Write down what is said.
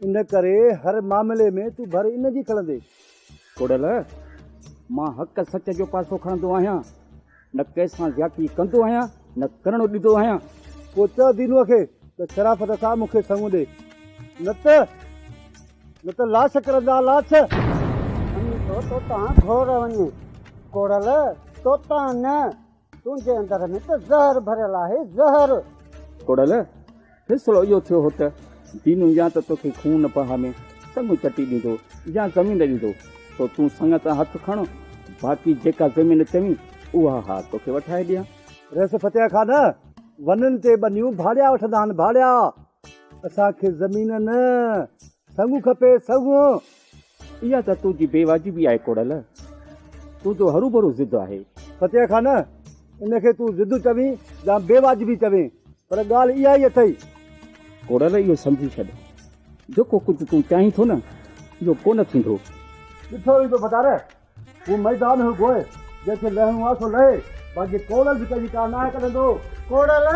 इन करे हर मामले में तूं भर इन जी खणंदे। कोड़ल मां हक़ सच जो पासो खणंदो आहियां, न कंहिंसां ज़्यादती कंदो आहियां, न करणो ॾींदो आहियां। पोइ चओ दीनूअ खे त शराफ़त सां मूंखे सऊं ॾे, न त लाश करंदा लाश। तो तव्हां घोर वञे कोड़ल, तोता न, तुंहिंजे अंदर में त ज़हर भरियल आहे, ज़हर। कोड़ल फ़ैसिलो इहो थियो हो त दीनू या त तोखे खून बहा में संग चटी ॾींदो या ज़मीन ॾींदो, तो तूं संग तां हथु खण, बाक़ी जेका ज़मीन चवीं उहा हा तोखे वठाए ॾियां। रस फतिया खान वननि ते बनियूं भाड़िया वठंदा आहिनि, भाड़िया। असांखे ज़मीन न, संगू खपे, संगू। इहा त तुंहिंजी बेवाजिबी आहे कोड़ल, तुंहिंजो हरू भरू ज़िद आहे। फतिया खान इनखे तूं ज़िद चवीं या बेवाजिबी चवीं, पर ॻाल्हि इहा ई अथई। कोड़ल इहो सम्झी छॾ, जेको कुझु तूं चाहीं थो न इहो कोन थींदो। ॾिठो ई थो बदार, हू मैदान हो गोए, जंहिंखे लहणो आहे सो लहे, बाक़ी कोड़ल बि कजी का न आहे कढंदो। कोड़ल